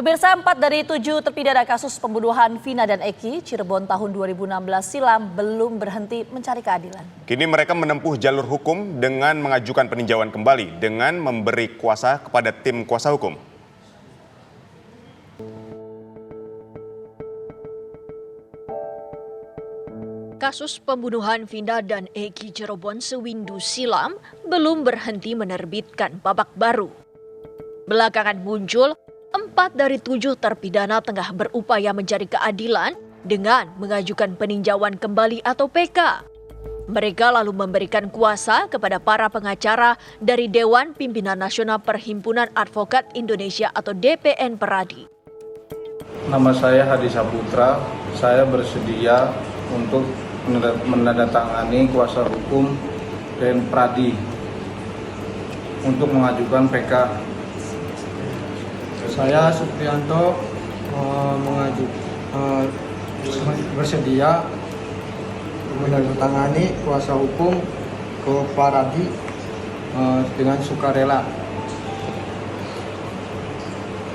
Pemirsa, 4 dari 7 terpidana kasus pembunuhan Vina dan Eki Cirebon tahun 2016 silam belum berhenti mencari keadilan. Kini mereka menempuh jalur hukum dengan mengajukan peninjauan kembali dengan memberi kuasa kepada tim kuasa hukum. Kasus pembunuhan Vina dan Eki Cirebon sewindu silam belum berhenti menerbitkan babak baru. Belakangan muncul 4 dari 7 terpidana tengah berupaya mencari keadilan dengan mengajukan peninjauan kembali atau PK. Mereka lalu memberikan kuasa kepada para pengacara dari Dewan Pimpinan Nasional Perhimpunan Advokat Indonesia atau DPN Peradi. Nama saya Hadi Saputra, saya bersedia untuk menandatangani kuasa hukum dan Pradi untuk mengajukan PK. Saya Supriyanto bersedia menandatangani kuasa hukum ke Pradi dengan sukarela.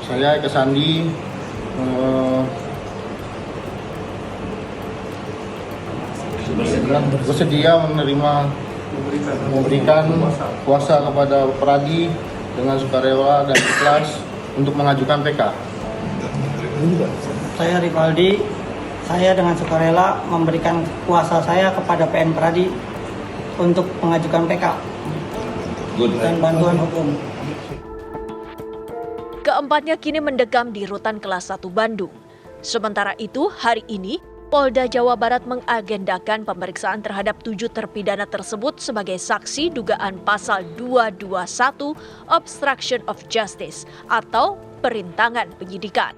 Saya Eka Sandi bersedia memberikan kuasa kepada Pradi dengan sukarela dan ikhlas untuk mengajukan PK. Saya Rivaldi, saya dengan sukarela memberikan kuasa saya kepada PN Pradi untuk mengajukan PK dan bantuan hukum. Keempatnya kini mendekam di Rutan Kelas 1 Bandung. Sementara itu, hari ini Polda Jawa Barat mengagendakan pemeriksaan terhadap 7 terpidana tersebut sebagai saksi dugaan pasal 221 obstruction of justice atau perintangan penyidikan.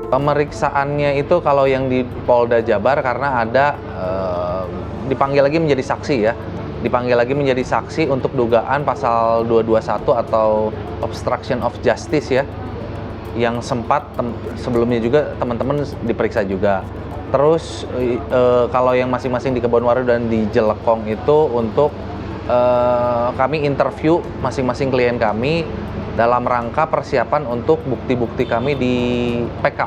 Pemeriksaannya itu kalau yang di Polda Jabar karena ada dipanggil lagi menjadi saksi ya. Dipanggil lagi menjadi saksi untuk dugaan pasal 221 atau obstruction of justice ya. Yang sempat sebelumnya juga teman-teman diperiksa juga. Terus kalau yang masing-masing di Kebonwaru dan di Jelekong itu untuk kami interview masing-masing klien kami dalam rangka persiapan untuk bukti-bukti kami di PK.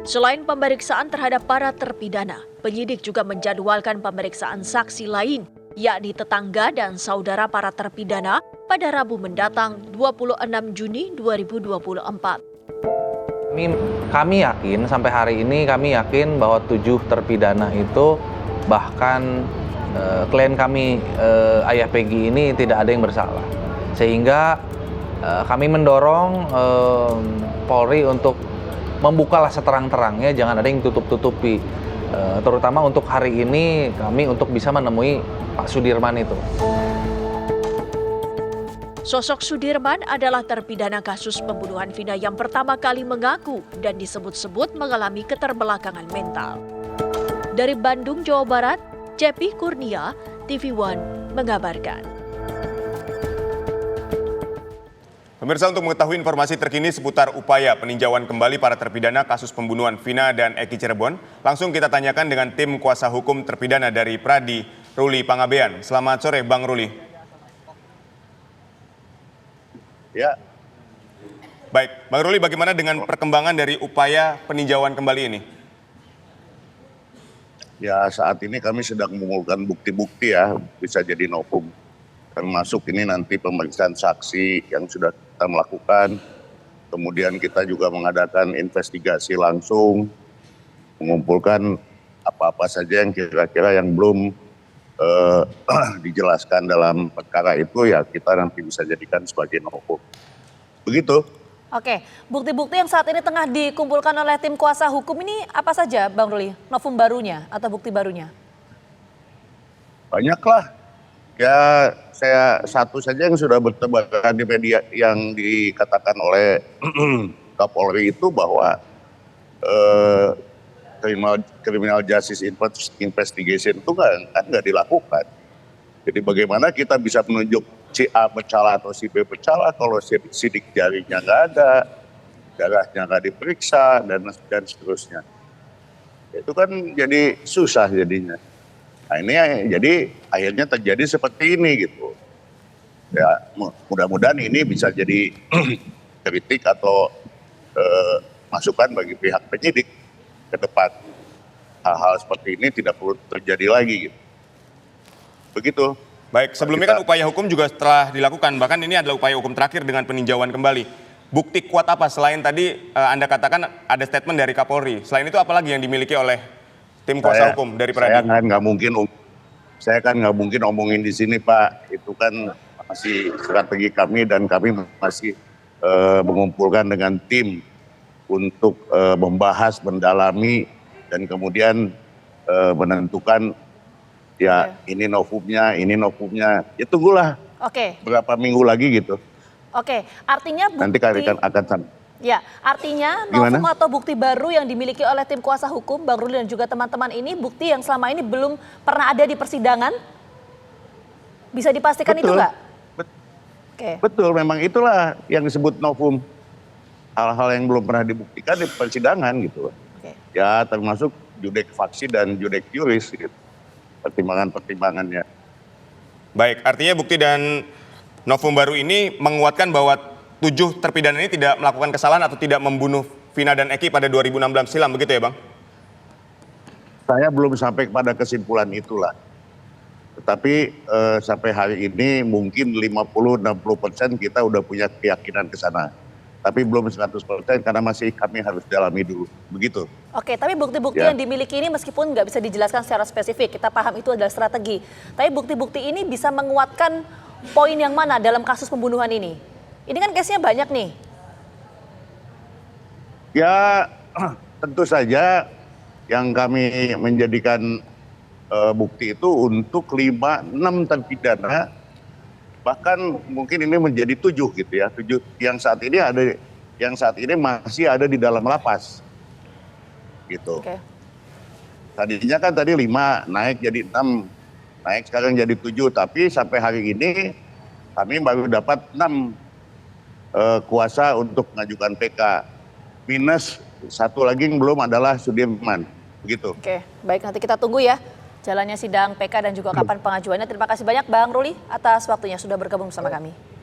Selain pemeriksaan terhadap para terpidana, penyidik juga menjadwalkan pemeriksaan saksi lain, yakni tetangga dan saudara para terpidana pada Rabu mendatang 26 Juni 2024. Kami yakin sampai hari ini kami yakin bahwa 7 terpidana itu bahkan klien kami Ayah Peggy ini tidak ada yang bersalah. Sehingga kami mendorong Polri untuk membukalah seterang-terangnya, jangan ada yang tutup-tutupi. Terutama untuk hari ini kami untuk bisa menemui Pak Sudirman itu. Sosok Sudirman adalah terpidana kasus pembunuhan Vina yang pertama kali mengaku dan disebut-sebut mengalami keterbelakangan mental. Dari Bandung, Jawa Barat, Cepi Kurnia, TV One mengabarkan. Pemirsa, untuk mengetahui informasi terkini seputar upaya peninjauan kembali para terpidana kasus pembunuhan Vina dan Eki Cirebon, langsung kita tanyakan dengan tim kuasa hukum terpidana dari Pradi, Ruli Pangabean. Selamat sore, Bang Ruli. Ya. Baik, Bang Ruli, bagaimana dengan perkembangan dari upaya peninjauan kembali ini? Ya, saat ini kami sedang mengumpulkan bukti-bukti ya, bisa jadi novum. Termasuk ini nanti pemeriksaan saksi yang sudah kita melakukan. Kemudian kita juga mengadakan investigasi langsung, mengumpulkan apa-apa saja yang kira-kira yang belum dijelaskan dalam perkara itu, ya kita nanti bisa jadikan sebagai novum. Begitu. Oke, bukti-bukti yang saat ini tengah dikumpulkan oleh tim kuasa hukum ini apa saja, Bang Ruli? Novum barunya atau bukti barunya? Banyaklah. Ya, saya satu saja yang sudah bertebaran di media yang dikatakan oleh Kapolri itu bahwa criminal justice investigation itu kan nggak dilakukan. Jadi bagaimana kita bisa menunjuk si A bersalah atau si B bersalah kalau sidik jarinya nggak ada, darahnya nggak diperiksa dan seterusnya. Itu kan jadi susah jadinya. Nah ini jadi akhirnya terjadi seperti ini gitu. Ya, mudah-mudahan ini bisa jadi kritik atau masukan bagi pihak penyidik ke depan. Hal-hal seperti ini tidak perlu terjadi lagi gitu. Begitu. Baik, sebelumnya kan upaya hukum juga telah dilakukan, bahkan ini adalah upaya hukum terakhir dengan peninjauan kembali. Bukti kuat apa selain tadi Anda katakan ada statement dari Kapolri? Selain itu apa lagi yang dimiliki oleh tim kuasa hukum dari Pradi? Saya kan nggak mungkin omongin di sini, Pak. Itu kan masih strategi kami dan kami masih mengumpulkan dengan tim untuk membahas, mendalami dan kemudian menentukan ya ini novumnya, ini novumnya. Ya tunggulah Oke, berapa minggu lagi gitu. oke. Artinya Nanti bukti, akan ya, artinya novum atau bukti baru yang dimiliki oleh tim kuasa hukum Bang Ruli dan juga teman-teman ini bukti yang selama ini belum pernah ada di persidangan. Bisa dipastikan itu nggak? Oke. Betul, memang itulah yang disebut novum. Hal-hal yang belum pernah dibuktikan di persidangan gitu. Oke. Ya termasuk judek faksi dan judek juris gitu. Pertimbangan-pertimbangannya. Baik, artinya bukti dan novum baru ini menguatkan bahwa 7 terpidana ini tidak melakukan kesalahan atau tidak membunuh Vina dan Eki pada 2016 silam, begitu ya Bang? Saya belum sampai kepada kesimpulan itulah. Tetapi sampai hari ini mungkin 50-60% kita udah punya keyakinan ke sana. Tapi belum 100% karena masih kami harus dalami dulu. Begitu. Oke, tapi bukti-bukti Ya. yang dimiliki ini meskipun nggak bisa dijelaskan secara spesifik, kita paham itu adalah strategi. Tapi bukti-bukti ini bisa menguatkan poin yang mana dalam kasus pembunuhan ini? Ini kan case-nya banyak nih. Ya tentu saja yang kami menjadikan bukti itu untuk 5-6 terpidana, bahkan mungkin ini menjadi 7 gitu ya, 7 yang saat ini masih ada di dalam lapas gitu. Oke. Tadinya kan tadi 5 naik jadi 6, naik sekarang jadi 7, tapi sampai hari ini kami baru dapat 6 kuasa untuk mengajukan PK, minus 1 lagi yang belum adalah Sudirman, begitu. Oke, baik, nanti kita tunggu ya jalannya sidang PK dan juga kapan pengajuannya. Terima kasih banyak Bang Ruli atas waktunya sudah bergabung bersama kami.